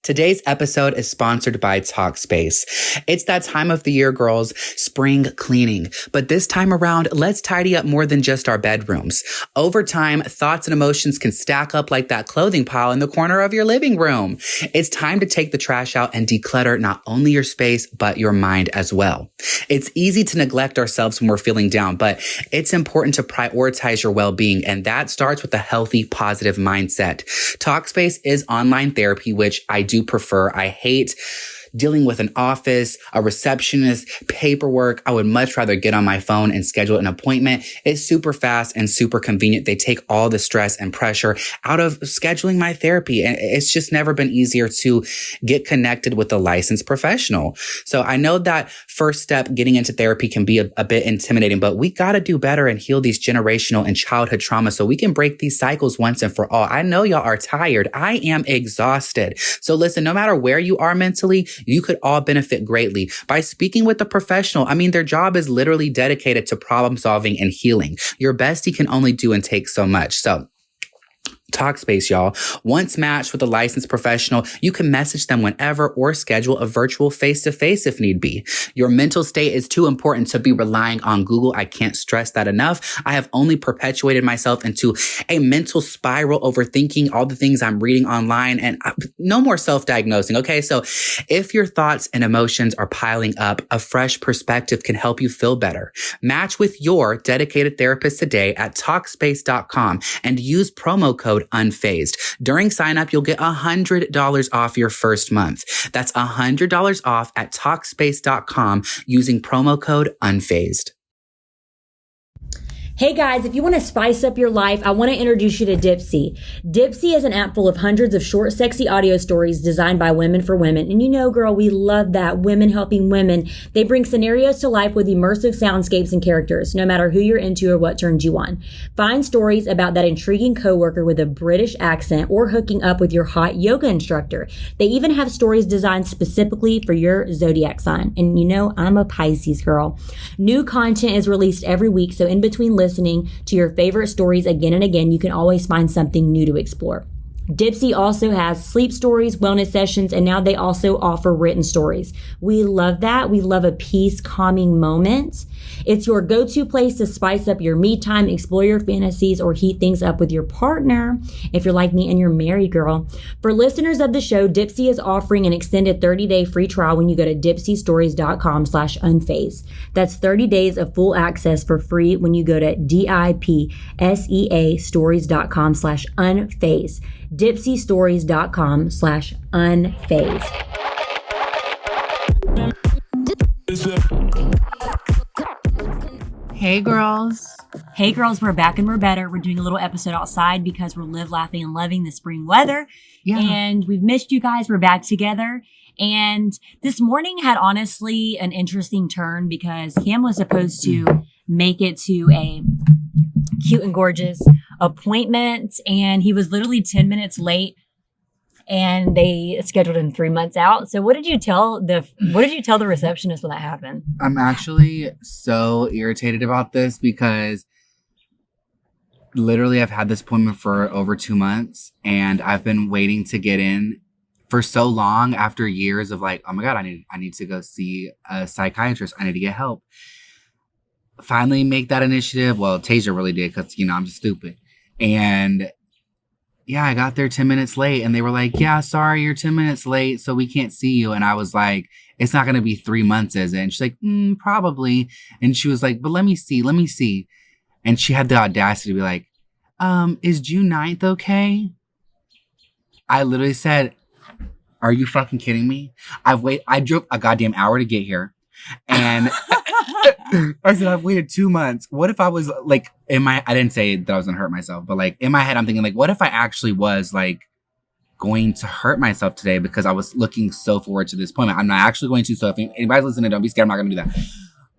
Today's episode is sponsored by Talkspace. It's that time of the year, girls, spring cleaning. But this time around, let's tidy up more than just our bedrooms. Over time, thoughts and emotions can stack up like that clothing pile in the corner of your living room. It's time to take the trash out and declutter not only your space, but your mind as well. It's easy to neglect ourselves when we're feeling down, but it's important to prioritize your well-being, and that starts with a healthy, positive mindset. Talkspace is online therapy, which I do prefer. I hate dealing with an office, a receptionist, paperwork. I would much rather get on my phone and schedule an appointment. It's super fast and super convenient. They take all the stress and pressure out of scheduling my therapy. And it's just never been easier to get connected with a licensed professional. So I know that first step, getting into therapy, can be a bit intimidating, but we got to do better and heal these generational and childhood trauma so we can break these cycles once and for all. I know y'all are tired. I am exhausted. So listen, no matter where you are mentally, you could all benefit greatly by speaking with a professional. I mean, their job is literally dedicated to problem solving and healing. Your bestie can only do and take so much. So Talkspace, y'all. Once matched with a licensed professional, you can message them whenever or schedule a virtual face-to-face if need be. Your mental state is too important to be relying on Google. I can't stress that enough. I have only perpetuated myself into a mental spiral, overthinking all the things I'm reading online, and no more self-diagnosing, okay? So if your thoughts and emotions are piling up, a fresh perspective can help you feel better. Match with your dedicated therapist today at Talkspace.com and use promo code Unfazed. During sign up, you'll get $100 off your first month. That's $100 off at Talkspace.com using promo code Unfazed. Hey guys, if you want to spice up your life, I want to introduce you to Dipsy. Dipsy is an app full of hundreds of short, sexy audio stories designed by women for women. And you know, girl, we love that. Women helping women. They bring scenarios to life with immersive soundscapes and characters, no matter who you're into or what turns you on. Find stories about that intriguing coworker with a British accent or hooking up with your hot yoga instructor. They even have stories designed specifically for your zodiac sign. And you know, I'm a Pisces girl. New content is released every week, so in between listening to your favorite stories again and again, you can always find something new to explore. Dipsy also has sleep stories, wellness sessions, and now they also offer written stories. We love that. We love a peace, calming moment. It's your go-to place to spice up your me time, explore your fantasies, or heat things up with your partner. If you're like me and you're married, girl. For listeners of the show, Dipsy is offering an extended 30-day free trial when you go to dipsystories.com/unfazed. That's 30 days of full access for free when you go to dipseastories.com/unfazed. dipsystories.com/unfazed. Hey girls. Hey girls, we're back and we're better. We're doing a little episode outside because we're laughing and loving the spring weather. Yeah. And we've missed you guys. We're back together. And this morning had honestly an interesting turn because Cam was supposed to make it to a cute and gorgeous appointment, and he was literally 10 minutes late, and they scheduled him 3 months out. So what did you tell the receptionist when that happened? I'm actually so irritated about this because literally I've had this appointment for over 2 months, and I've been waiting to get in for so long after years of like, oh my God, I need to go see a psychiatrist. I need to get help. Finally make that initiative. Well, Tasia really did because, you know, I'm just stupid. And yeah, I got there 10 minutes late and they were like, yeah, sorry, you're 10 minutes late, so we can't see you. And I was like, it's not going to be 3 months, is it? And she's like, probably. And she was like, but let me see. And she had the audacity to be like, is June 9th okay? I literally said, are you fucking kidding me? I drove a goddamn hour to get here. And I said, I've waited 2 months. What if I was like, I didn't say that I was going to hurt myself, but like in my head, I'm thinking like, what if I actually was like going to hurt myself today because I was looking so forward to this appointment? I'm not actually going to. So if anybody's listening, don't be scared. I'm not going to do that.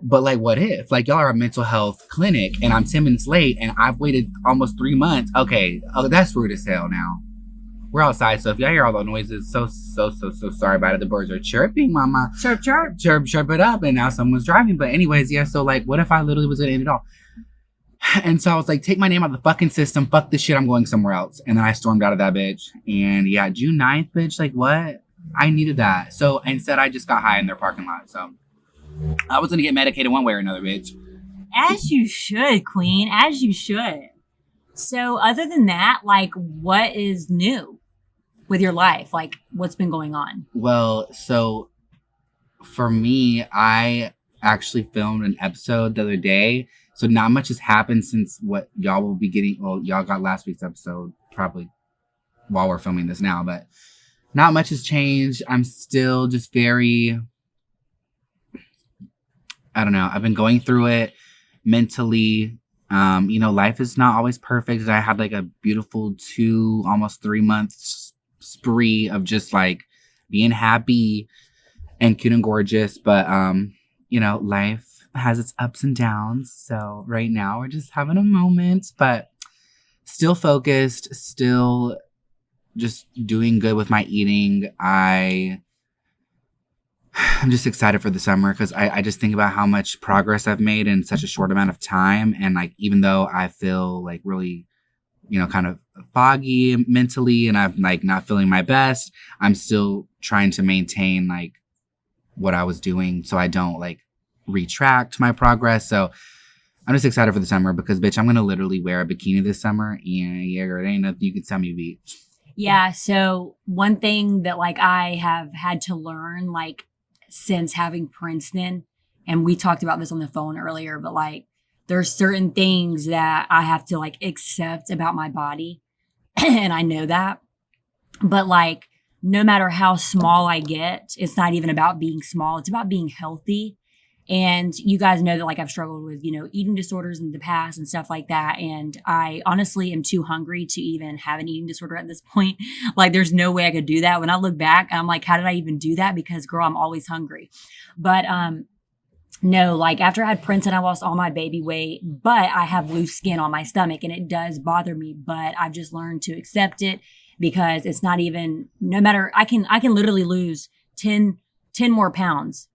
But like, what if like y'all are a mental health clinic and I'm 10 minutes late and I've waited almost 3 months? Okay. Oh, that's rude as hell now. We're outside, so if y'all hear all the noises, so sorry about it. The birds are chirping, mama. Chirp, chirp. Chirp it up, and now someone's driving. But anyways, yeah, so like, what if I literally was gonna end it all? And so I was like, take my name out of the fucking system. Fuck this shit, I'm going somewhere else. And then I stormed out of that bitch. And yeah, June 9th, bitch, like what? I needed that. So instead, I just got high in their parking lot. So I was gonna get medicated one way or another, bitch. As you should, queen. As you should. So other than that, like, what is new with your life? Like, what's been going on? Well, so for me, I actually filmed an episode the other day. So not much has happened since what y'all will be getting. Well, y'all got last week's episode probably while we're filming this now, but not much has changed. I'm still just very, I don't know. I've been going through it mentally. Life is not always perfect. I had like a beautiful 2, almost 3 months spree of just like being happy and cute and gorgeous. But, life has its ups and downs. So right now we're just having a moment, but still focused, still just doing good with my eating. I'm just excited for the summer because I just think about how much progress I've made in such a short amount of time. And like, even though I feel like really, kind of foggy mentally and I'm like not feeling my best, I'm still trying to maintain like what I was doing so I don't like retract my progress. So I'm just excited for the summer because, bitch, I'm going to literally wear a bikini this summer. And yeah, girl, it ain't nothing you can tell me, beat. Yeah. So one thing that like I have had to learn, like, since having Princeton, and we talked about this on the phone earlier, but like there's certain things that I have to like accept about my body. And I know that. But like, no matter how small I get, it's not even about being small. It's about being healthy. And you guys know that like I've struggled with, eating disorders in the past and stuff like that. And I honestly am too hungry to even have an eating disorder at this point. Like there's no way I could do that. When I look back, I'm like, how did I even do that? Because girl, I'm always hungry. But no, like after I had Princeton, I lost all my baby weight, but I have loose skin on my stomach and it does bother me, but I've just learned to accept it because it's not even, no matter, I can literally lose 10 more pounds.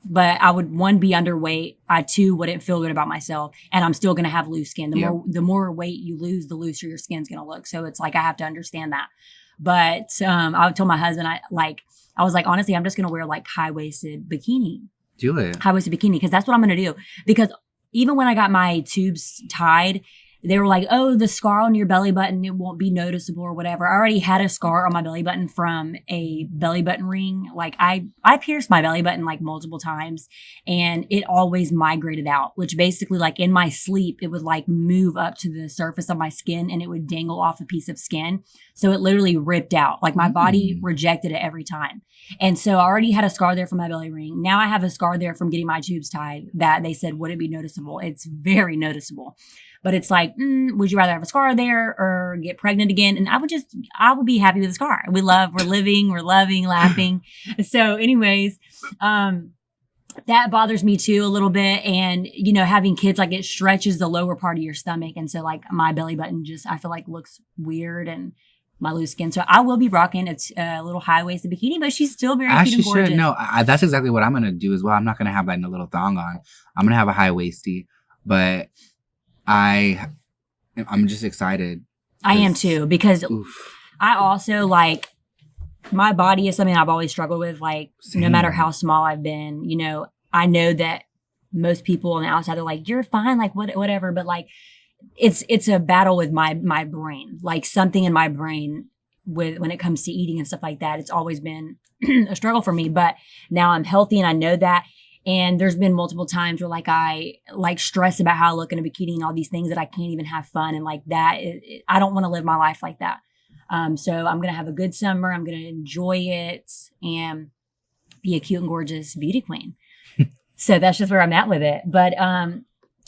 But I would, 1, be underweight. I 2, wouldn't feel good about myself. And I'm still going to have loose skin. The more weight you lose, the looser your skin's going to look. So it's like, I have to understand that. But, I told my husband, I was like, honestly, I'm just going to wear like high-waisted bikini. Do it. High-waisted bikini. Because that's what I'm going to do. Because even when I got my tubes tied, they were like, oh, the scar on your belly button, it won't be noticeable or whatever. I already had a scar on my belly button from a belly button ring. Like I pierced my belly button like multiple times and it always migrated out, which basically like in my sleep, it would like move up to the surface of my skin and it would dangle off a piece of skin. So it literally ripped out. Like my body rejected it every time. And so I already had a scar there from my belly ring. Now I have a scar there from getting my tubes tied that they said wouldn't be noticeable. It's very noticeable. But it's like, would you rather have a scar there or get pregnant again? And I would be happy with a scar. We're living, we're loving, laughing. So anyways, that bothers me too a little bit. And, having kids, like it stretches the lower part of your stomach. And so like my belly button I feel like looks weird and my loose skin. So I will be rocking a little high-waisted bikini, but she's still very cute and gorgeous. Should. No, that's exactly what I'm going to do as well. I'm not going to have like a little thong on. I'm going to have a high-waisty, but I'm just excited. I am too, because I also like my body is something I've always struggled with. Like no matter how small I've been, I know that most people on the outside are like, you're fine, like whatever. But like, it's a battle with my brain, like something in my brain when it comes to eating and stuff like that. It's always been a struggle for me, but now I'm healthy and I know that. And there's been multiple times where like I like stress about how I look in a bikini and all these things that I can't even have fun. And like that, I don't want to live my life like that. So I'm going to have a good summer. I'm going to enjoy it and be a cute and gorgeous beauty queen. So that's just where I'm at with it. But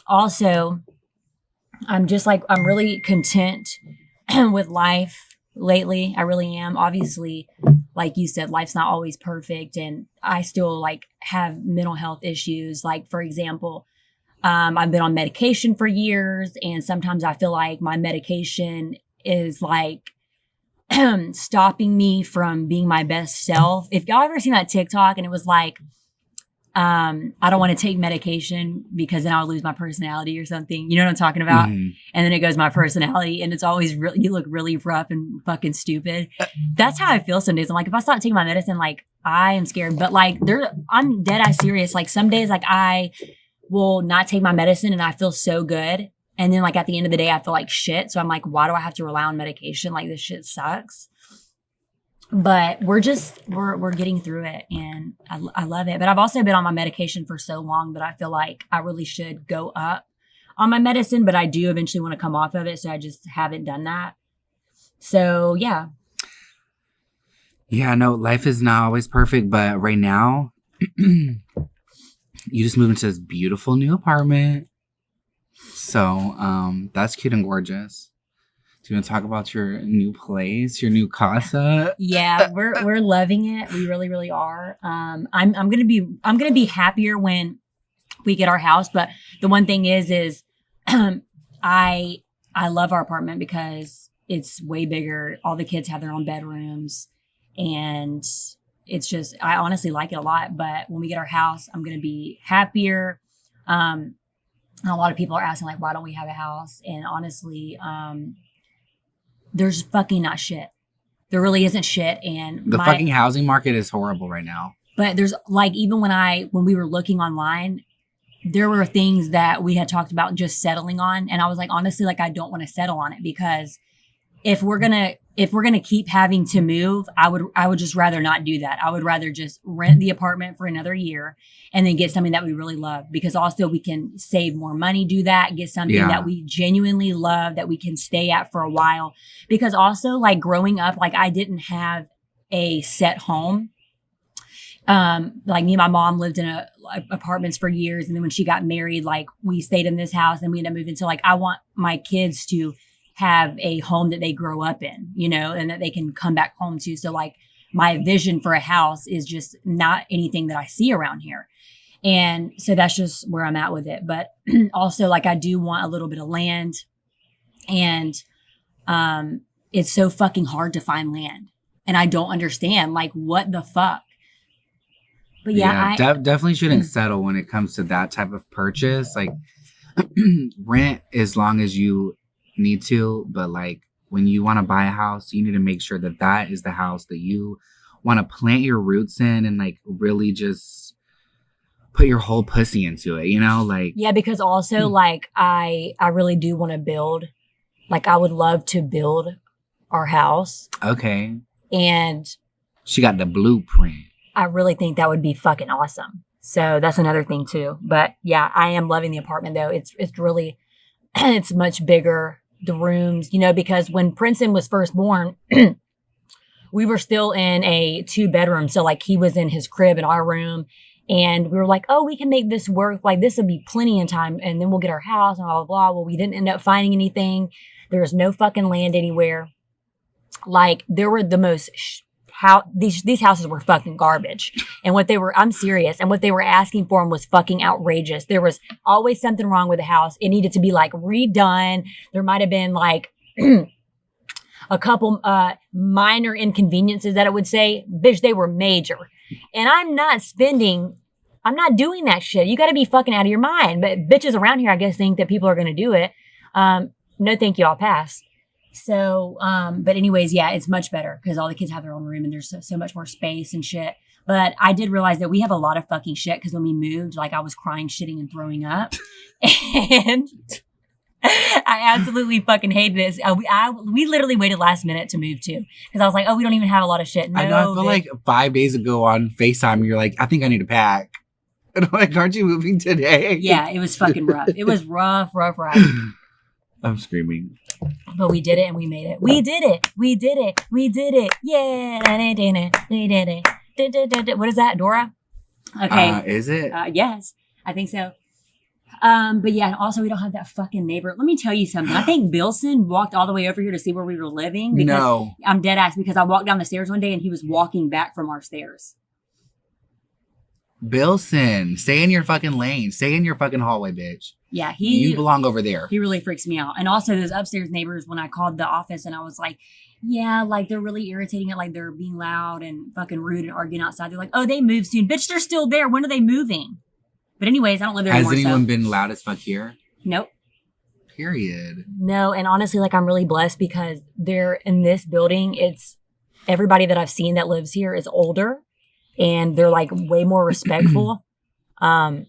also, I'm really content with life lately. I really am. Obviously, like you said, life's not always perfect. And I still like have mental health issues. Like, for example, I've been on medication for years. And sometimes I feel like my medication is like stopping me from being my best self. If y'all ever seen that TikTok and it was like, I don't want to take medication because then I'll lose my personality or something. You know what I'm talking about? Mm-hmm. And then it goes my personality, and it's always really, you look really rough and fucking stupid. That's how I feel some days. I'm like, if I stop taking my medicine, like I am scared. But like I'm dead eye serious. Like some days, like I will not take my medicine and I feel so good. And then like at the end of the day, I feel like shit. So I'm like, why do I have to rely on medication? Like this shit sucks. But we're getting through it, and I love it. But I've also been on my medication for so long that I feel like I really should go up on my medicine, but I do eventually want to come off of it. So I just haven't done that. So yeah. Yeah, no, life is not always perfect, but right now, you just moved into this beautiful new apartment. So that's cute and gorgeous. Do you want to talk about your new place, your new casa? Yeah, we're loving it. We really, really are. I'm gonna be happier when we get our house. But the one thing is I love our apartment because it's way bigger. All the kids have their own bedrooms, and it's just I honestly like it a lot. But when we get our house, I'm gonna be happier. And a lot of people are asking like, why don't we have a house? And honestly, there's fucking not shit. There really isn't shit. And the fucking housing market is horrible right now. But there's like, even when we were looking online, there were things that we had talked about just settling on. And I was like, honestly, like, I don't want to settle on it because if we're going to keep having to move, I would just rather not do that. I would rather just rent the apartment for another year and then get something that we really love, because also we can save more money, do that, get something that we genuinely love that we can stay at for a while. Because also like growing up, like I didn't have a set home. Like me and my mom lived in apartments for years. And then when she got married, like we stayed in this house and we ended up moving. So like, I want my kids to have a home that they grow up in, you know, and that they can come back home to. So like my vision for a house is just not anything that I see around here. And so that's just where I'm at with it. But also like I do want a little bit of land, and it's so fucking hard to find land. And I don't understand like what the fuck. But yeah, definitely shouldn't settle when it comes to that type of purchase. Like rent as long as you need to, but like when you want to buy a house, you need to make sure that that is the house that you want to plant your roots in and like really just put your whole pussy into it, you know? Like yeah, because also like I really do want to build. Like I would love to build our house. Okay. And she got the blueprint. I really think that would be fucking awesome. So that's another thing too. But yeah, I am loving the apartment though. It's really it's much bigger. The rooms, you know, because when Princeton was first born, we were still in a 2-bedroom. So like he was in his crib in our room, and we were like, oh, we can make this work. Like this would be plenty of time. And then we'll get our house and blah, blah, blah. Well, we didn't end up finding anything. There was no fucking land anywhere. Like there were the most these houses were fucking garbage. And I'm serious. And what they were asking for them was fucking outrageous. There was always something wrong with the house. It needed to be like redone. There might've been like a couple, minor inconveniences that I would say, bitch, they were major. And I'm not doing that shit. You gotta be fucking out of your mind. But bitches around here, I guess, think that people are gonna do it. No, thank you. I'll pass. So, but anyways, yeah, it's much better because all the kids have their own room and there's so much more space and shit. But I did realize that we have a lot of fucking shit because when we moved, like I was crying, shitting, and throwing up. And I absolutely fucking hated this. We literally waited last minute to move too because I was like, oh, we don't even have a lot of shit. No, I know. I feel like 5 days ago on FaceTime, you're like, I think I need to pack. And I'm like, aren't you moving today? Yeah, it was fucking rough. It was rough. I'm screaming. But we did it and we made it. We did it. Yeah. We did it. What is that, Dora? Okay. Is it? Yes, I think so. But yeah, also we don't have that fucking neighbor. Let me tell you something. I think Bilson walked all the way over here to see where we were living. No. I'm dead ass because I walked down the stairs one day and he was walking back from our stairs. Bilson, stay in your fucking lane. Stay in your fucking hallway, bitch. Yeah, you belong over there. He really freaks me out. And also those upstairs neighbors, when I called the office and I was like, Yeah, like they're really irritating it. Like they're being loud and fucking rude and arguing outside. They're like, oh, they moved soon. Bitch, they're still there. When are they moving? But anyways, I don't live there Has anymore. anyone been loud as fuck here? Nope. Period. No, and honestly, like I'm really blessed because they're in this building. It's everybody that I've seen that lives here is older and they're like way more respectful. And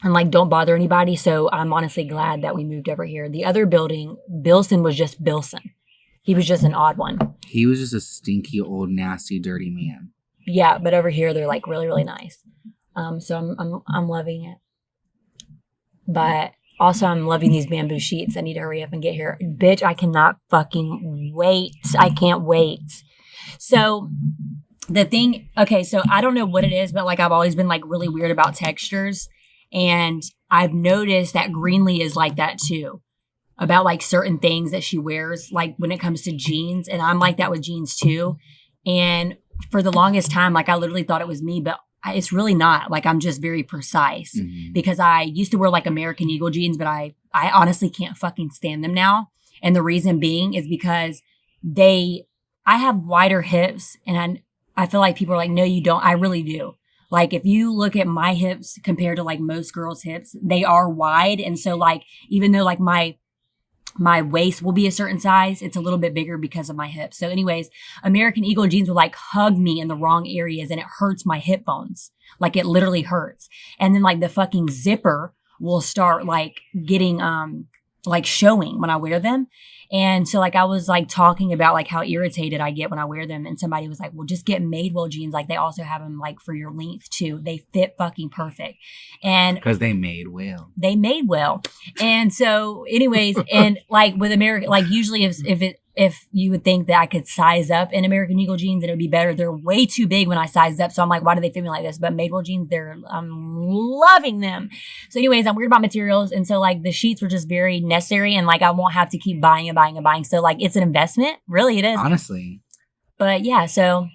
like don't bother anybody. So I'm honestly glad that we moved over here. The other building, Bilson was just Bilson. He was just an odd one. He was just a stinky, old, nasty, dirty man. Yeah, but over here they're like really, really nice. So I'm loving it. But also I'm loving these bamboo sheets. I need to hurry up and get here. Bitch, I cannot fucking wait. I can't wait. So the thing, okay, so I don't know what it is, but like I've always been like really weird about textures. And I've noticed that Greenlee is like that too. About like certain things that she wears, like when it comes to jeans. And I'm like that with jeans too. And for the longest time, like I literally thought it was me, but it's really not. Like I'm just very precise because I used to wear like American Eagle jeans, but I honestly can't fucking stand them now. And the reason being is because I have wider hips and I feel like people are like, no, you don't. I really do. Like if you look at my hips compared to like most girls' hips, they are wide. And so like, even though like my waist will be a certain size, it's a little bit bigger because of my hips. So anyways, American Eagle jeans will like hug me in the wrong areas and it hurts my hip bones. Like it literally hurts. And then like the fucking zipper will start like getting, like showing when I wear them. And so like I was like talking about like how irritated I get when I wear them. And somebody was like, well, just get Madewell jeans. Like they also have them like for your length too. They fit fucking perfect. And because they made well. They made well. And so anyways, and like with American, like usually if you would think that I could size up in American Eagle jeans and it would be better, they're way too big when I sized up. So I'm like, why do they fit me like this? But Madewell jeans, I'm loving them. So anyways, I'm weird about materials. And so like the sheets were just very necessary and like I won't have to keep buying and buying and buying. So like it's an investment. Really, it is. Honestly. But yeah, so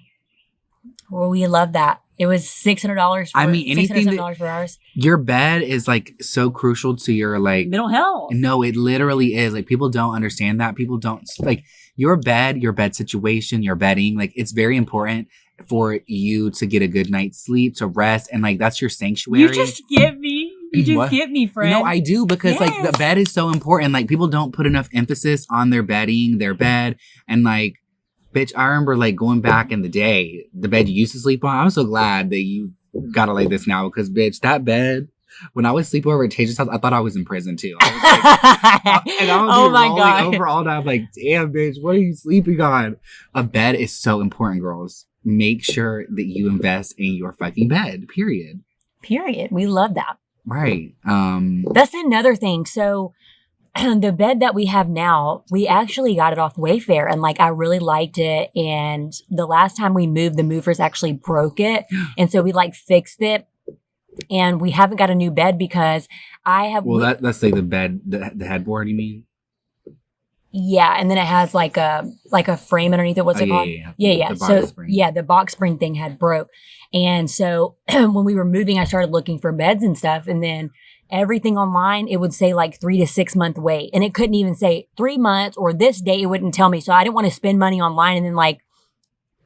we love that. It was $600 for anything $600 for ours. Your bed is like so crucial to your like mental health. No, it literally is. Like people don't understand that. People don't like your bed situation, your bedding, like it's very important for you to get a good night's sleep, to rest, and like that's your sanctuary. You just get me. You just get me, friend. No, I do because like the bed is so important. Like people don't put enough emphasis on their bedding, their bed, and like bitch, I remember like going back in the day, the bed you used to sleep on. I'm so glad that you got it like this now because bitch, that bed, when I would sleep over at Tasia's house, I thought I was in prison too. I was like, and I would be rolling over all night. I'm like, damn, bitch, what are you sleeping on? A bed is so important, girls. Make sure that you invest in your fucking bed, period. Period. We love that. Right. That's another thing. So the bed that we have now, we actually got it off Wayfair and like I really liked it. And the last time we moved, the movers actually broke it. And so we like fixed it. And we haven't got a new bed because I have. Well, that's like the bed, the headboard, you mean? Yeah, and then it has like a frame underneath it. What's it called? Yeah. The box spring. Yeah, the box spring thing had broke. And so when we were moving, I started looking for beds and stuff. And then everything online, it would say like 3 to 6 month wait. And it couldn't even say 3 months or this day. It wouldn't tell me. So I didn't want to spend money online and then like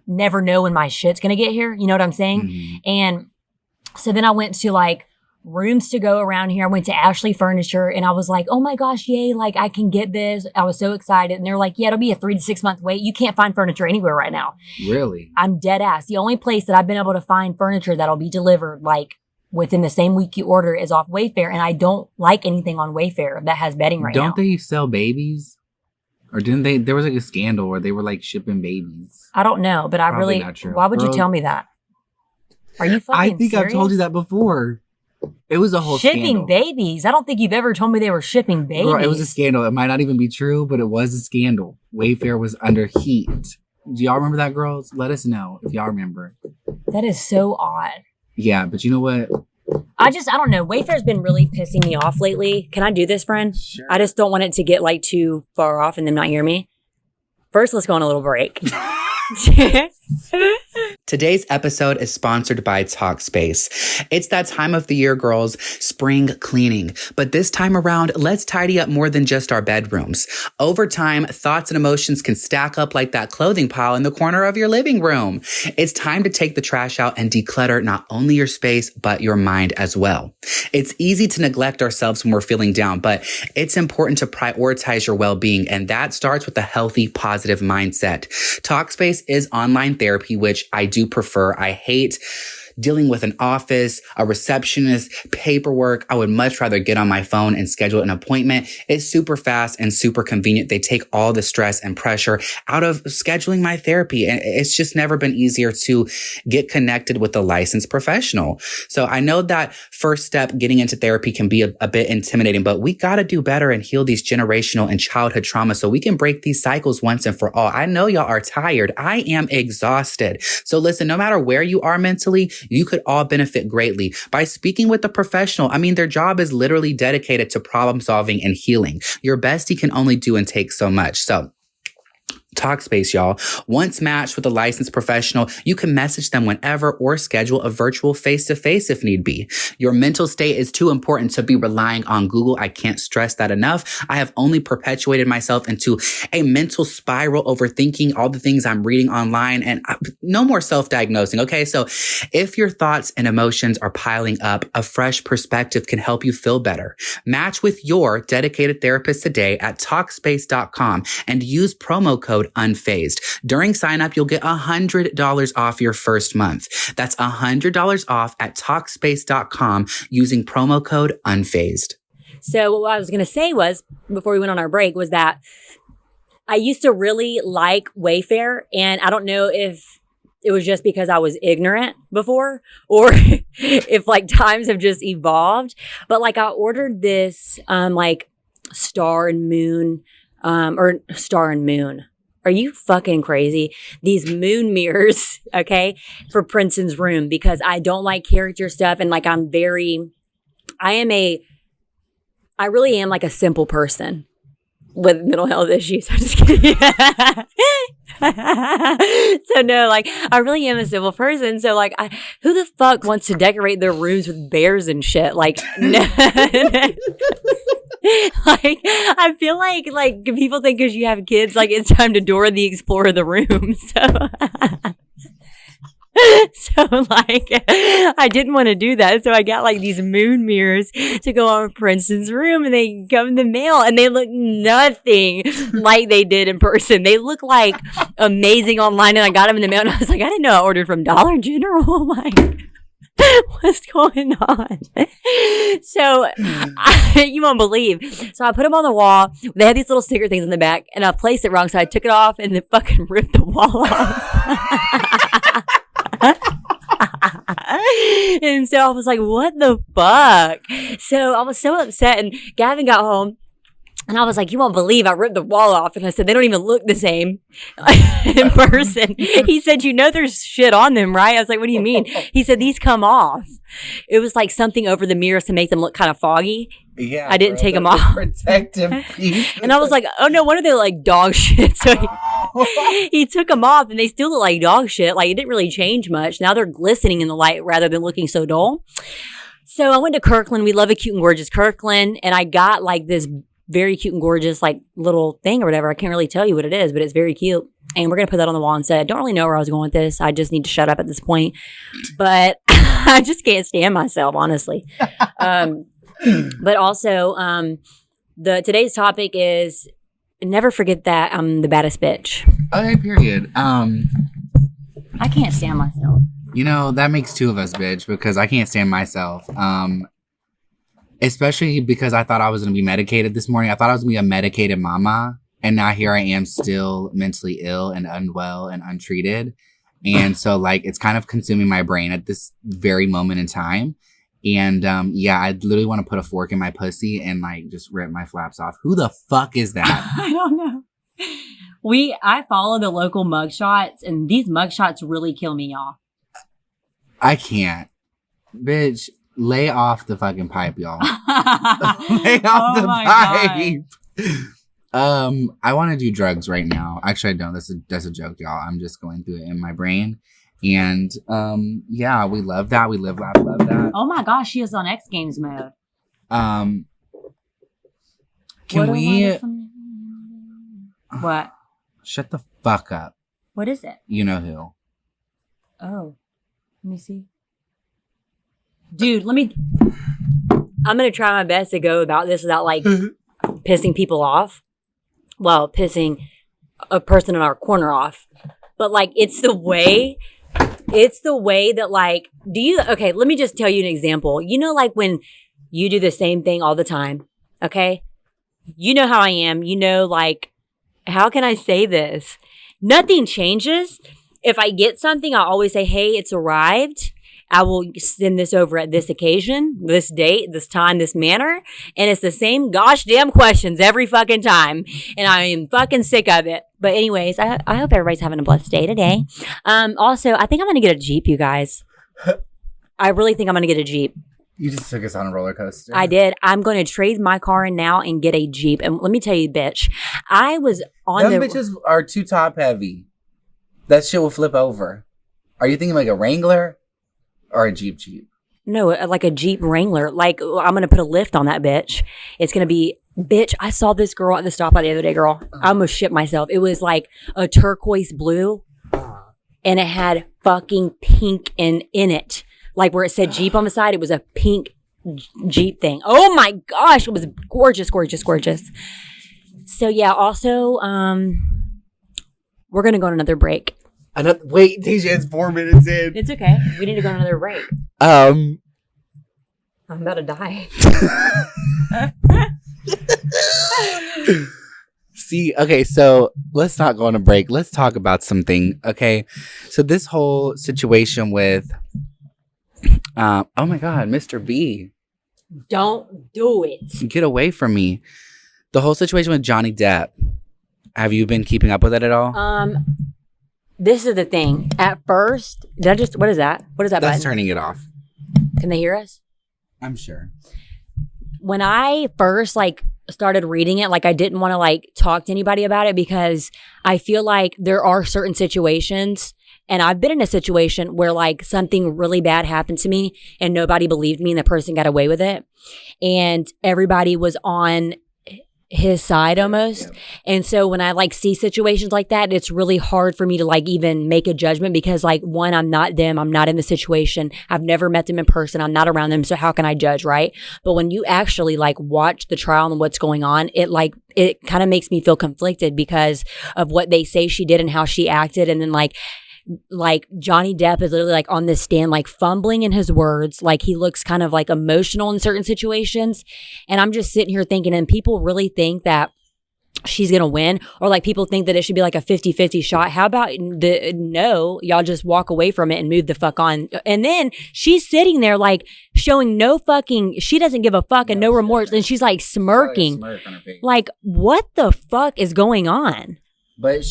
never know when my shit's going to get here. You know what I'm saying? Mm-hmm. And so then I went to like rooms to go around here. I went to Ashley Furniture and I was like, oh my gosh, yay. Like I can get this. I was so excited. And they're like, yeah, it'll be a 3 to 6 month wait. You can't find furniture anywhere right now. Really? I'm dead ass. The only place that I've been able to find furniture that'll be delivered like within the same week you order is off Wayfair. And I don't like anything on Wayfair that has bedding right now. Don't they sell babies? Or didn't they? There was like a scandal where they were like shipping babies. I don't know, but I Probably really, not true. why would you tell me that? Are you fucking I think serious? I've told you that before. It was a whole shipping scandal. babies. I don't think you've ever told me they were shipping babies. Girl, it was a scandal. It might not even be true, but it was a scandal. Wayfair was under heat. Do y'all remember that, girls? Let us know if y'all remember. That is so odd. Yeah, but you know what? I don't know. Wayfair's been really pissing me off lately. Can I do this, friend? Sure. I just don't want it to get like too far off and them not hear me. First, let's go on a little break. Today's episode is sponsored by Talkspace. It's that time of the year, girls, spring cleaning. But this time around, let's tidy up more than just our bedrooms. Over time, thoughts and emotions can stack up like that clothing pile in the corner of your living room. It's time to take the trash out and declutter not only your space, but your mind as well. It's easy to neglect ourselves when we're feeling down, but it's important to prioritize your well-being, and that starts with a healthy, positive mindset. Talkspace is online therapy, which I do prefer. I hate dealing with an office, a receptionist, paperwork. I would much rather get on my phone and schedule an appointment. It's super fast and super convenient. They take all the stress and pressure out of scheduling my therapy. And it's just never been easier to get connected with a licensed professional. So I know that first step, getting into therapy, can be a bit intimidating, but we got to do better and heal these generational and childhood trauma so we can break these cycles once and for all. I know y'all are tired. I am exhausted. So listen, no matter where you are mentally, you could all benefit greatly by speaking with a professional. I mean, their job is literally dedicated to problem solving and healing. Your bestie can only do and take so much. So Talkspace, y'all. Once matched with a licensed professional, you can message them whenever or schedule a virtual face-to-face if need be. Your mental state is too important to be relying on Google. I can't stress that enough. I have only perpetuated myself into a mental spiral, overthinking all the things I'm reading online, and no more self-diagnosing, okay? So if your thoughts and emotions are piling up, a fresh perspective can help you feel better. Match with your dedicated therapist today at Talkspace.com and use promo code Unfazed. During sign up, you'll get $100 off your first month. That's $100 off at Talkspace.com using promo code Unfazed. So what I was going to say was, before we went on our break, was that I used to really like Wayfair, and I don't know if it was just because I was ignorant before or if like times have just evolved. But like I ordered this like Star and Moon. Are you fucking crazy? These moon mirrors, okay, for Princeton's room, because I don't like character stuff. And like, I really am like a simple person with mental health issues. I'm just kidding. So no, like I really am a simple person. So like, who the fuck wants to decorate their rooms with bears and shit? Like, no. Like, I feel like people think because you have kids, like it's time to Dora the Explorer the room. So like, I didn't want to do that. So I got like these moon mirrors to go on Princeton's room, and they come in the mail, and they look nothing like they did in person. They look like amazing online, and I got them in the mail, and I was like, I didn't know I ordered from Dollar General. Like, what's going on? So you won't believe. So I put them on the wall. They had these little sticker things in the back, and I placed it wrong. So I took it off and then fucking ripped the wall off. And so I was like, what the fuck? So I was so upset, and Gavin got home. And I was like, you won't believe I ripped the wall off. And I said, they don't even look the same in person. He said, you know there's shit on them, right? I was like, what do you mean? He said, these come off. It was like something over the mirrors to make them look kind of foggy. Yeah, I didn't take them off. Protective piece. And I was like, oh no wonder they're like dog shit. So he took them off, and they still look like dog shit. Like it didn't really change much. Now they're glistening in the light rather than looking so dull. So I went to Kirkland. We love a cute and gorgeous Kirkland. And I got like this very cute and gorgeous like little thing or whatever. I can't really tell you what it is, but it's very cute. And we're going to put that on the wall instead. Don't really know where I was going with this. I just need to shut up at this point. But I just can't stand myself, honestly. But also, today's topic is never forget that I'm the baddest bitch. Okay, period. I can't stand myself. You know, that makes two of us, bitch, because I can't stand myself. Especially because I thought I was going to be medicated this morning. I thought I was going to be a medicated mama. And now here I am still mentally ill and unwell and untreated. And so like, it's kind of consuming my brain at this very moment in time. And yeah, I literally want to put a fork in my pussy and like just rip my flaps off. Who the fuck is that? I don't know. I follow the local mugshots, and these mugshots really kill me, y'all. I can't. Bitch. Lay off the fucking pipe, y'all. Lay off the pipe. I want to do drugs right now. Actually, I don't. That's a joke, y'all. I'm just going through it in my brain. And yeah, we love that. We love that. Oh my gosh, she is on X Games mode. Can we... What? Shut the fuck up. What is it? You know who. Oh. Let me see. Dude, I'm going to try my best to go about this without, like, pissing people off. Well, pissing a person in our corner off. But, like, it's the way that, like, okay, let me just tell you an example. You know, like, when you do the same thing all the time, okay? You know how I am. You know, like, how can I say this? Nothing changes. If I get something, I always say, hey, it's arrived. I will send this over at this occasion, this date, this time, this manner. And it's the same gosh damn questions every fucking time. And I am fucking sick of it. But anyways, I hope everybody's having a blessed day today. Also, I think I'm going to get a Jeep, you guys. I really think I'm going to get a Jeep. You just took us on a roller coaster. I did. I'm going to trade my car in now and get a Jeep. And let me tell you, bitch, I was on Them bitches are too top heavy. That shit will flip over. Are you thinking like a Wrangler or a Jeep? No, like a Jeep Wrangler. Like, I'm going to put a lift on that bitch. It's going to be, bitch, I saw this girl at the stoplight the other day, girl. I almost shit myself. It was like a turquoise blue and it had fucking pink in it. Like where it said Jeep on the side, it was a pink Jeep thing. Oh my gosh, it was gorgeous, gorgeous, gorgeous. So yeah, also, we're going to go on another break. Wait, Tasia, it's 4 minutes in. It's okay. We need to go on another break. I'm about to die. See, okay, so let's not go on a break. Let's talk about something, okay? So this whole situation with... oh my God, Mr. B. Don't do it. Get away from me. The whole situation with Johnny Depp. Have you been keeping up with it at all? This is the thing. At first, what is that? What is that That's button? turning it off. Can they hear us? I'm sure. When I first, like, started reading it, like, I didn't want to, like, talk to anybody about it because I feel like there are certain situations. And I've been in a situation where like something really bad happened to me and nobody believed me and the person got away with it. And everybody was on his side almost. And so when I like see situations like that, it's really hard for me to like even make a judgment because like one, I'm not them. I'm not in the situation. I've never met them in person. I'm not around them. So how can I judge? Right. But when you actually like watch the trial and what's going on, it kind of makes me feel conflicted because of what they say she did and how she acted. And then like Johnny Depp is literally like on this stand, like fumbling in his words. Like he looks kind of like emotional in certain situations. And I'm just sitting here thinking, and people really think that she's going to win, or like people think that it should be like a 50-50 shot. How about no, y'all just walk away from it and move the fuck on. And then she's sitting there like showing no fucking, she doesn't give a fuck and no remorse. And she's like smirking. Like what the fuck is going on? But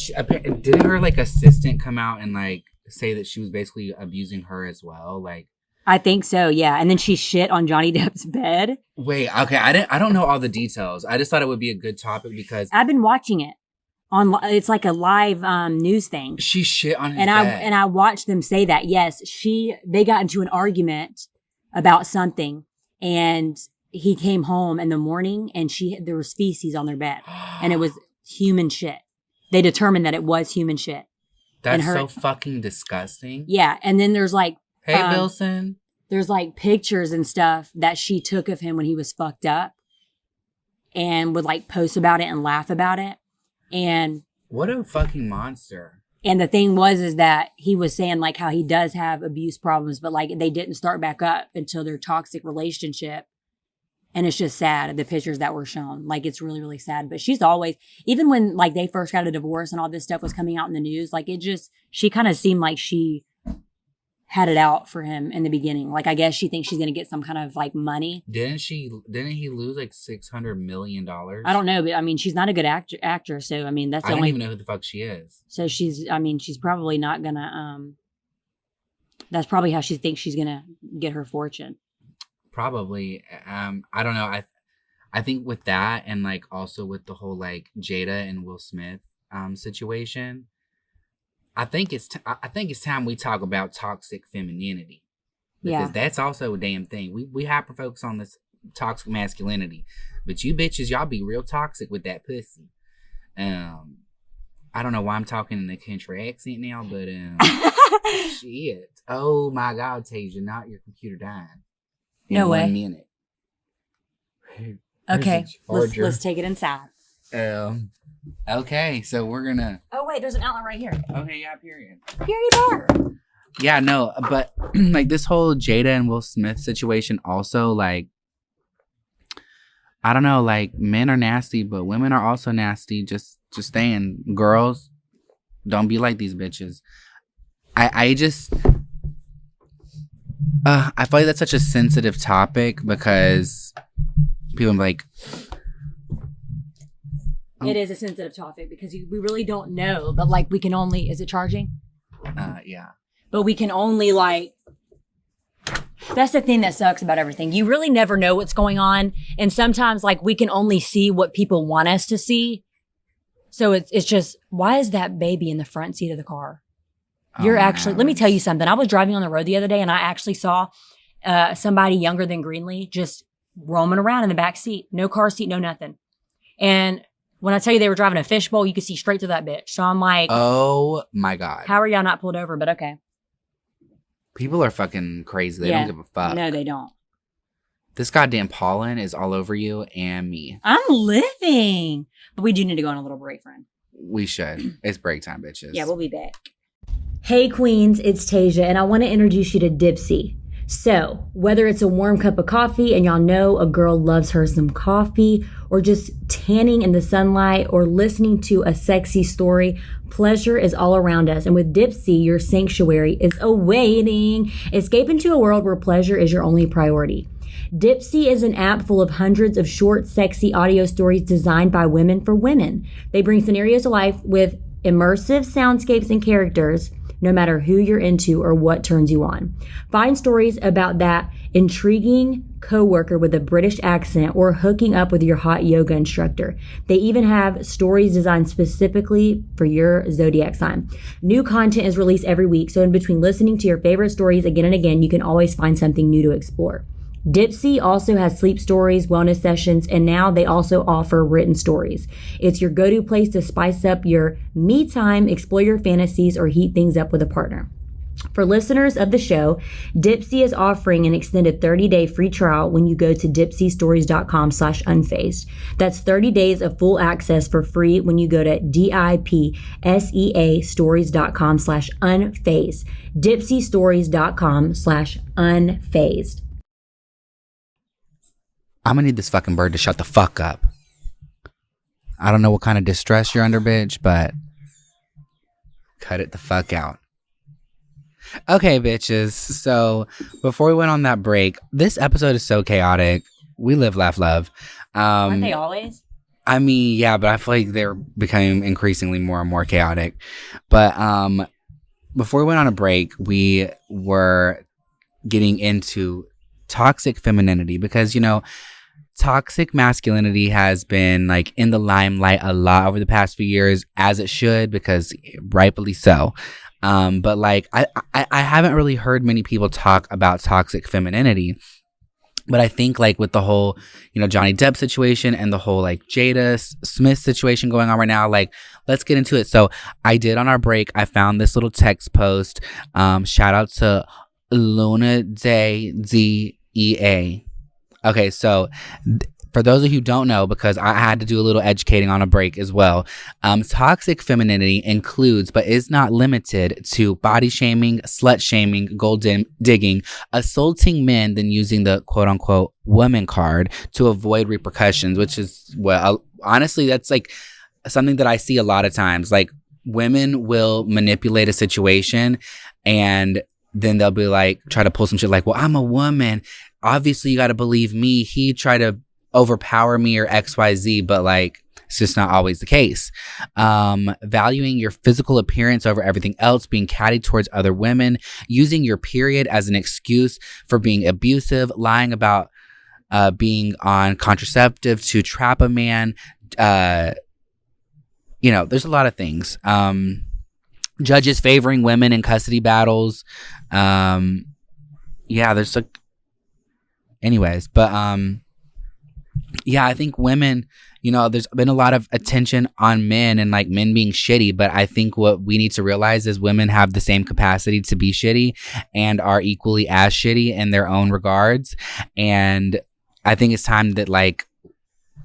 didn't her like assistant come out and like say that she was basically abusing her as well? Like, I think so, yeah. And then she shit on Johnny Depp's bed. Wait, okay, I don't know all the details. I just thought it would be a good topic because I've been watching it on. It's like a live news thing. She shit on his and bed. I watched them say that. Yes, they got into an argument about something, and he came home in the morning, and there was feces on their bed, and it was human shit. They determined that it was human shit. That's so fucking disgusting. Yeah. And then there's like, hey, Wilson. There's like pictures and stuff that she took of him when he was fucked up and would like post about it and laugh about it. And what a fucking monster. And the thing is that he was saying like how he does have abuse problems, but like they didn't start back up until their toxic relationship. And it's just sad, the pictures that were shown. Like, it's really, really sad. But she's always, even when, like, they first got a divorce and all this stuff was coming out in the news, like, she kind of seemed like she had it out for him in the beginning. Like, I guess she thinks she's going to get some kind of, like, money. Didn't he lose, like, $600 million? I don't know, but, I mean, she's not a good actor. So, I mean, that's the only... I don't even know who the fuck she is. So, she's probably not going to, that's probably how she thinks she's going to get her fortune. Probably. I don't know. I think with that and like also with the whole like Jada and Will Smith situation, I think it's time we talk about toxic femininity, because that's also a damn thing. We hyper focus on this toxic masculinity, but you bitches, y'all be real toxic with that pussy. I don't know why I'm talking in a country accent now, but shit. Oh my God, Tasia, not your computer dying. No way. 1 minute. Okay, let's take it inside. Okay, so we're gonna. Oh wait, there's an outlet right here. Okay, yeah, period. Period bar. Yeah, no, but like this whole Jada and Will Smith situation also, like, I don't know, like, men are nasty, but women are also nasty. Just saying, girls, don't be like these bitches. I just, I feel like that's such a sensitive topic because people are like. It is a sensitive topic because we really don't know, but like we can only, is it charging? Yeah. But we can only like, that's the thing that sucks about everything. You really never know what's going on. And sometimes like we can only see what people want us to see. So it's just, why is that baby in the front seat of the car? You're actually, let me tell you something. I was driving on the road the other day and I actually saw somebody younger than Greenlee just roaming around in the back seat. No car seat, no nothing. And when I tell you they were driving a fishbowl, you could see straight to that bitch. So I'm like, oh my God. How are y'all not pulled over? But okay. People are fucking crazy. They don't give a fuck. No, they don't. This goddamn pollen is all over you and me. I'm living. But we do need to go on a little break, friend. We should. It's break time, bitches. Yeah, we'll be back. Hey, queens, it's Tasia, and I want to introduce you to Dipsy. So, whether it's a warm cup of coffee, and y'all know a girl loves her some coffee, or just tanning in the sunlight, or listening to a sexy story, pleasure is all around us. And with Dipsy, your sanctuary is awaiting. Escape into a world where pleasure is your only priority. Dipsy is an app full of hundreds of short, sexy audio stories designed by women for women. They bring scenarios to life with immersive soundscapes and characters, no matter who you're into or what turns you on. Find stories about that intriguing coworker with a British accent or hooking up with your hot yoga instructor. They even have stories designed specifically for your zodiac sign. New content is released every week, so in between listening to your favorite stories again and again, you can always find something new to explore. Dipsy also has sleep stories, wellness sessions, and now they also offer written stories. It's your go-to place to spice up your me time, explore your fantasies, or heat things up with a partner. For listeners of the show, Dipsy is offering an extended 30-day free trial when you go to dipsystories.com/unfazed. That's 30 days of full access for free when you go to dipseastories.com/unfazed. dipsystories.com/unfazed. I'm gonna need this fucking bird to shut the fuck up. I don't know what kind of distress you're under, bitch, but cut it the fuck out. Okay, bitches. So before we went on that break, this episode is so chaotic. We live, laugh, love. Aren't they always? I mean, yeah, but I feel like they're becoming increasingly more and more chaotic. But before we went on a break, we were getting into toxic femininity because, you know, toxic masculinity has been like in the limelight a lot over the past few years, as it should, because rightfully so. But like I haven't really heard many people talk about toxic femininity. But I think like with the whole, you know, Johnny Depp situation and the whole like Jada Smith situation going on right now, like let's get into it. So I did on our break, I found this little text post. Shout out to Luna Day DEA. Okay, so for those of you who don't know, because I had to do a little educating on a break as well, toxic femininity includes, but is not limited to, body shaming, slut shaming, gold digging, assaulting men, then using the quote-unquote woman card to avoid repercussions, which is, well, honestly, that's like something that I see a lot of times. Like, women will manipulate a situation and then they'll be like, try to pull some shit like, well, I'm a woman. Obviously, you got to believe me. He tried to overpower me or XYZ, but like, it's just not always the case. Valuing your physical appearance over everything else, being catty towards other women, using your period as an excuse for being abusive, lying about being on contraceptive to trap a man. You know, there's a lot of things. judges favoring women in custody battles. Yeah, there's like, anyways, but yeah, I think women, you know, there's been a lot of attention on men and like men being shitty, but I think what we need to realize is women have the same capacity to be shitty and are equally as shitty in their own regards. And I think it's time that like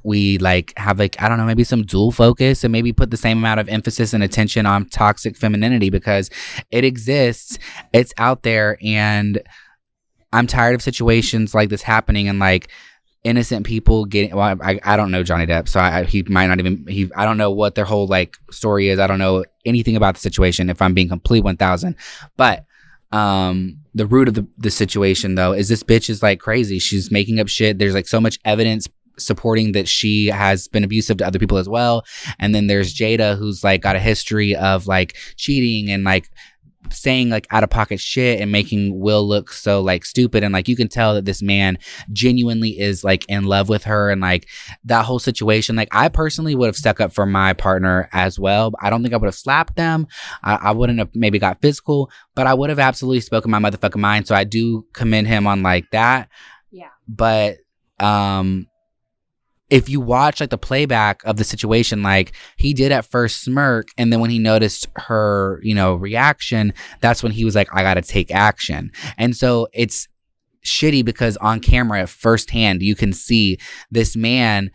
we like have like, I don't know, maybe some dual focus and maybe put the same amount of emphasis and attention on toxic femininity, because it exists, it's out there, and I'm tired of situations like this happening and like innocent people getting, well, I don't know Johnny Depp, so he might not even, I don't know what their whole like story is. I don't know anything about the situation, if I'm being complete 1000. But the root of the situation though is this bitch is like crazy. She's making up shit. There's like so much evidence supporting that she has been abusive to other people as well. And then there's Jada, who's like got a history of like cheating and like saying like out of pocket shit and making Will look so like stupid. And like you can tell that this man genuinely is like in love with her, and like that whole situation. Like I personally would have stuck up for my partner as well. I don't think I would have slapped them. I wouldn't have maybe got physical, but I would have absolutely spoken my motherfucking mind. So I do commend him on like that. Yeah. But if you watch like the playback of the situation, like he did at first smirk, and then when he noticed her, you know, reaction, that's when he was like, I gotta take action. And so it's shitty because on camera firsthand, you can see this man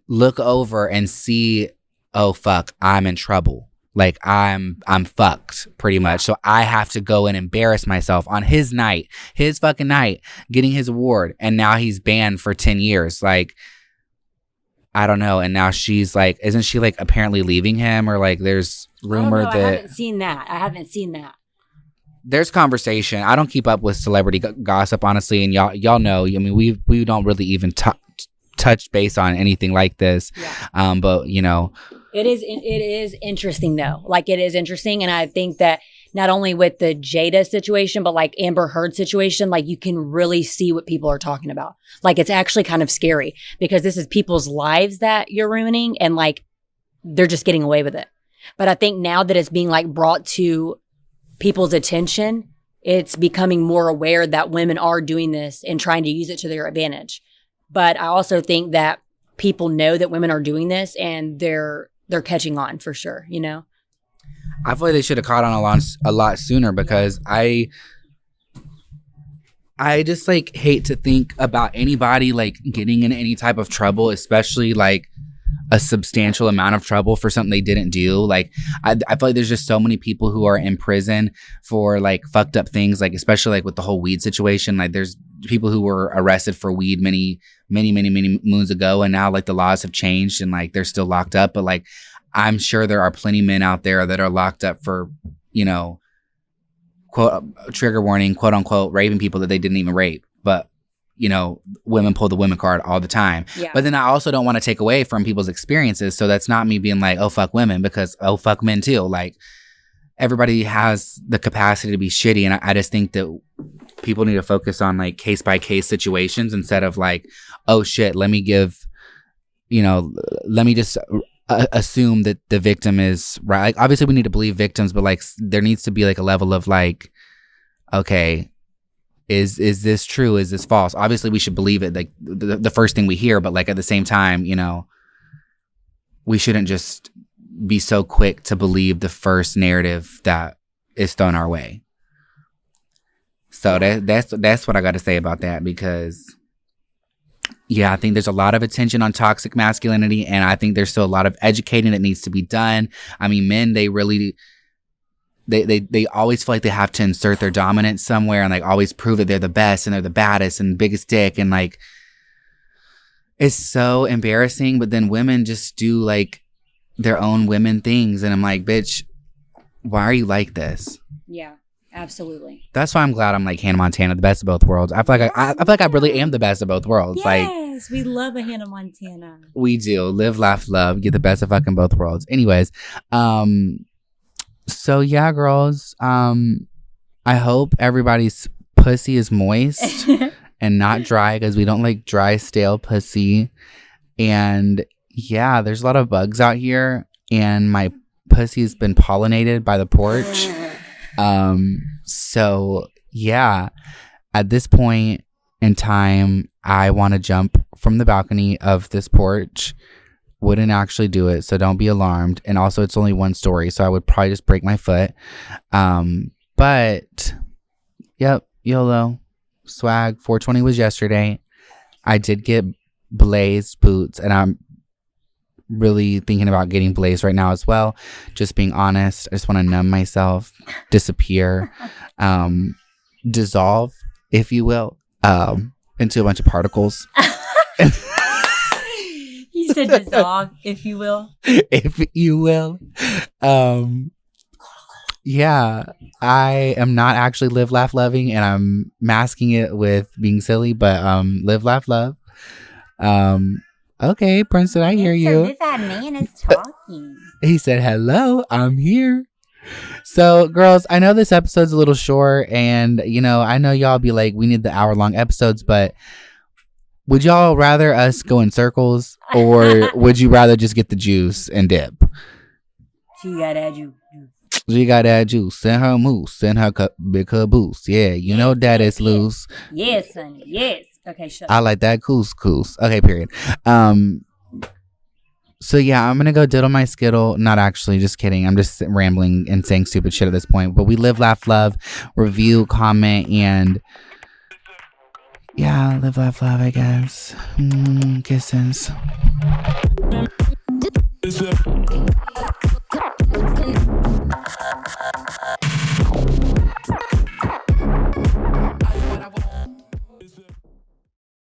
look over and see, oh fuck, I'm in trouble. Like I'm fucked pretty much. So I have to go and embarrass myself on his night, his fucking night, getting his award. And now he's banned for 10 years. Like, I don't know. And now she's like, isn't she like apparently leaving him, or like there's rumor that I haven't seen that. There's conversation. I don't keep up with celebrity gossip, honestly. And y'all know, I mean, we don't really even touch base on anything like this. Yeah. But you know, it is interesting though. Like it is interesting. And I think that not only with the Jada situation, but like Amber Heard situation, like you can really see what people are talking about. Like it's actually kind of scary because this is people's lives that you're ruining, and like they're just getting away with it. But I think now that it's being like brought to people's attention, it's becoming more aware that women are doing this and trying to use it to their advantage. But I also think that people know that women are doing this, and they're catching on for sure, you know? I feel like they should have caught on a lot sooner, because I just like hate to think about anybody like getting in any type of trouble, especially like a substantial amount of trouble for something they didn't do. Like I feel like there's just so many people who are in prison for like fucked up things, like especially like with the whole weed situation. Like there's people who were arrested for weed many moons ago, and now like the laws have changed and like they're still locked up. But like I'm sure there are plenty of men out there that are locked up for, you know, quote trigger warning, quote unquote, raping people that they didn't even rape. But you know, women pull the women card all the time. Yeah. But then I also don't want to take away from people's experiences. So that's not me being like, oh, fuck women, because, oh, fuck men too. Like, everybody has the capacity to be shitty. And I just think that people need to focus on like case by case situations instead of like, oh, shit, let me just assume that the victim is right. Like, obviously, we need to believe victims, but like, there needs to be like a level of like, okay, is this true? Is this false? Obviously, we should believe it, like the first thing we hear, but like at the same time, you know, we shouldn't just be so quick to believe the first narrative that is thrown our way. So that's what I got to say about that, because yeah, I think there's a lot of attention on toxic masculinity, and I think there's still a lot of educating that needs to be done. I mean, men, they really... They always feel like they have to insert their dominance somewhere and like always prove that they're the best and they're the baddest and biggest dick, and like it's so embarrassing. But then women just do like their own women things, and I'm like, bitch, why are you like this? Yeah, absolutely. That's why I'm glad I'm like Hannah Montana, the best of both worlds. I feel like I feel like I really am the best of both worlds. Yes, we love a Hannah Montana. We do. Live, laugh, love. Get the best of fucking both worlds. Anyways, so yeah, girls, I hope everybody's pussy is moist and not dry, because we don't like dry, stale pussy. And yeah, there's a lot of bugs out here, and my pussy's been pollinated by the porch. So yeah, at this point in time, I want to jump from the balcony of this porch. Wouldn't actually do it, so don't be alarmed. And also, it's only one story, so I would probably just break my foot. But yep, YOLO. Swag 420 was yesterday. I did get blazed boots, and I'm really thinking about getting blazed right now as well. Just being honest, I just want to numb myself, disappear, dissolve, if you will, into a bunch of particles. You said dissolve, if you will. If you will. Yeah, I am not actually live, laugh, loving, and I'm masking it with being silly, but live, laugh, love. Okay, Princeton, I hear you. That man is talking. He said, hello, I'm here. So, girls, I know this episode's a little short, and, you know, I know y'all be like, we need the hour-long episodes, but would y'all rather us go in circles, or would you rather just get the juice and dip? She got that juice. She got that juice. Send her moose. Send her big caboose. Yeah, you know that is loose. Yes, honey. Yes. Okay, shut up. I like that couscous. Okay, period. So yeah, I'm gonna go diddle my skittle. Not actually, just kidding. I'm just rambling and saying stupid shit at this point. But we live, laugh, love, review, comment, and yeah, live, laugh, love, I guess. Kisses.